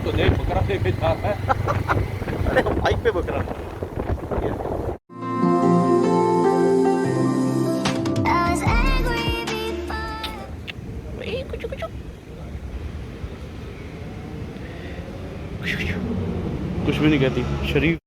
तो देख बकरा लेके जा रहा है। अरे बाइक पे बकरा। कुछ भी नहीं कहती शरीफ।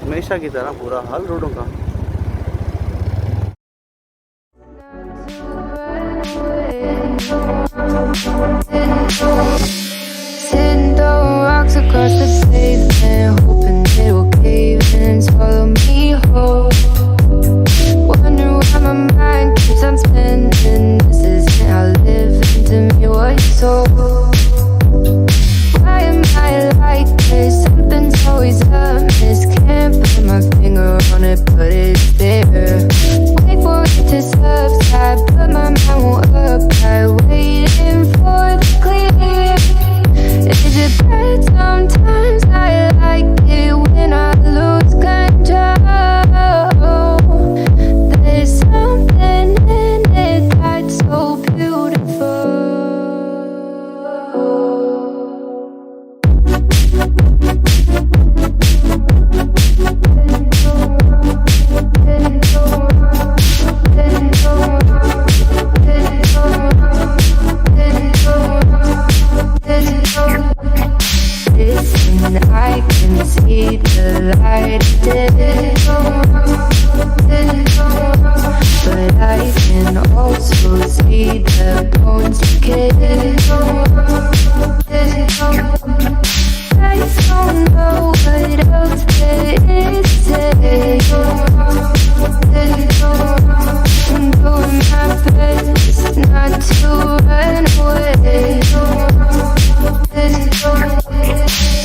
हमेशा की तरह बुरा हाल रोडों का। Rocks across the pavement, hoping it will cave in and swallow me whole. Wonder why my mind keeps on spinning. This isn't how living to me was told. Why am I like this? Something's always amiss. Can't put my finger on it, but it's there. Wait for it to subside, but my mind won't apply. Waiting for the clear. Is it bad sometimes? I like it when I lose control. There's something in it that's so beautiful. Listen, I can see the light, but I can also see the bones decay. I don't know what else there is to say. I'm doing my best not to run away.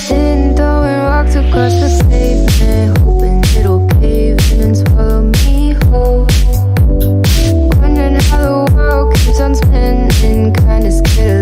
Sitting throwing rocks across the pavement, hoping it'll cave in and swallow me whole. Wondering how the world keeps on spinning, kinda scared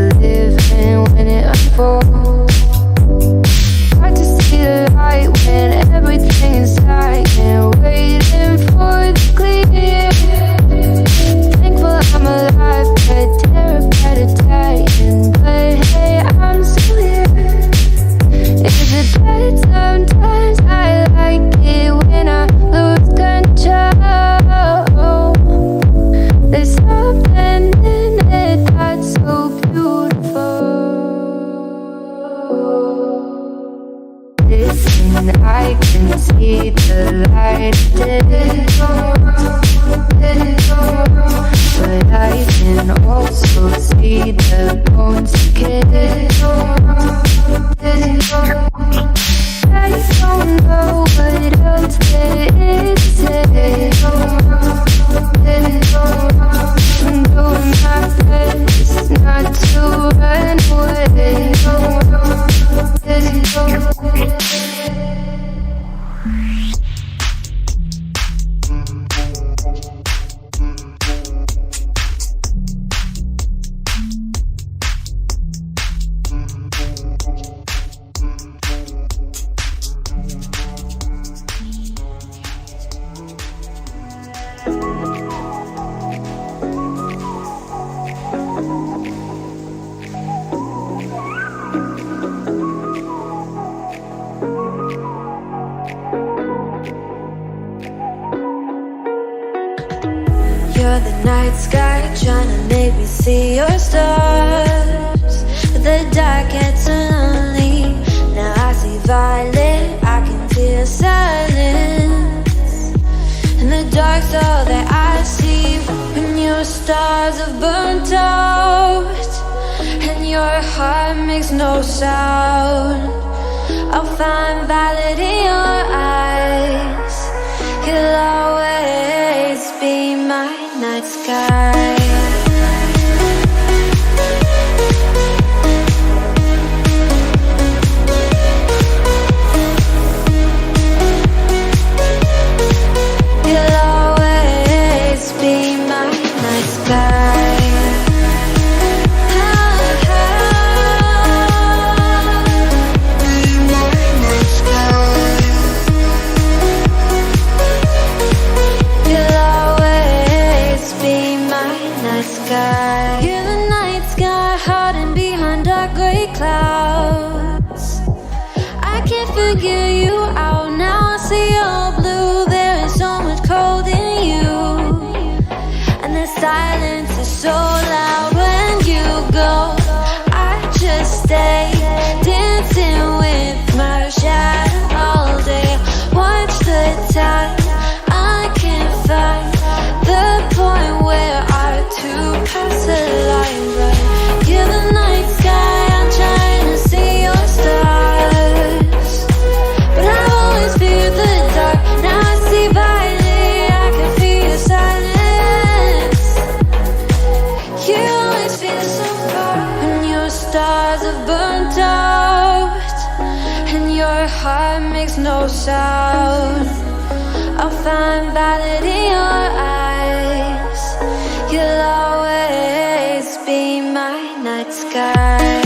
can also see the bones again. I don't know what else there is to say. I'm doing my best not to run away. You're the night sky trying to make me see your stars, but the dark gets so lonely. Now I see violet, I can feel silence. In the dark's all that I see. When your stars have burnt out and your heart makes no sound, I'll find violet in your eyes. You'll always be my night sky. You'll always be my night sky. You're the night sky hiding behind dark gray clouds. I can't figure you out now. I see all blue. There is so much cold in you, and the silence is so loud when you go. I just stay dancing with my shadow all day. Watch the time. I can't find the point where to pass the line, but you're the night sky. I'm trying to see your stars, but I've always feared the dark. Now I see violet, I can feel your silence. You always feel so far when your stars have burnt out and your heart makes no sound. I'll find violet in your eyes. You'll always be my night sky.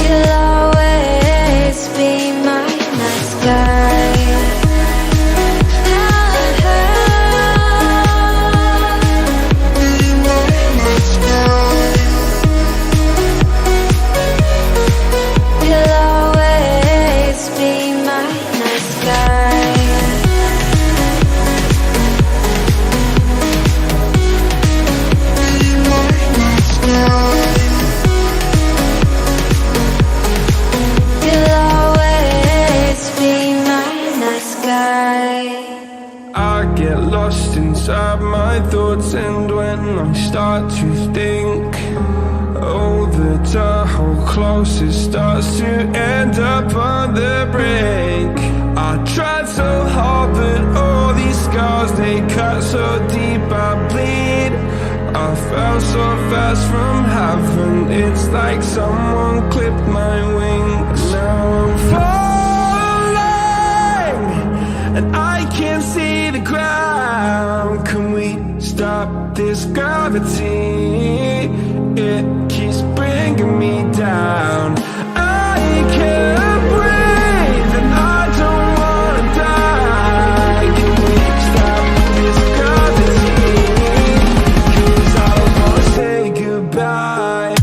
You'll always be my night sky. Inside my thoughts, and when I start to think, oh, the Tahoe close, it starts to end up on the brink. I tried so hard, but all these scars, they cut so deep, I bleed. I fell so fast from heaven, it's like someone clipped my wings. Now I'm falling, and I can't see the ground. Can we stop this gravity? It keeps bringing me down. I can't breathe and I don't wanna die. Can we stop this gravity? 'Cause I wanna say goodbye.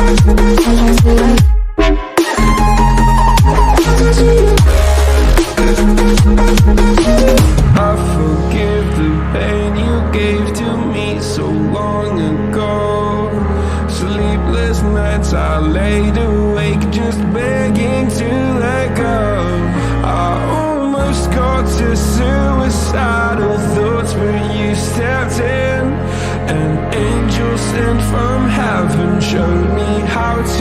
I forgive the pain you gave to me so long ago. Sleepless nights I laid awake just begging to let go. I almost got to suicidal thoughts, but you stepped in. An angel sent from heaven showed me how to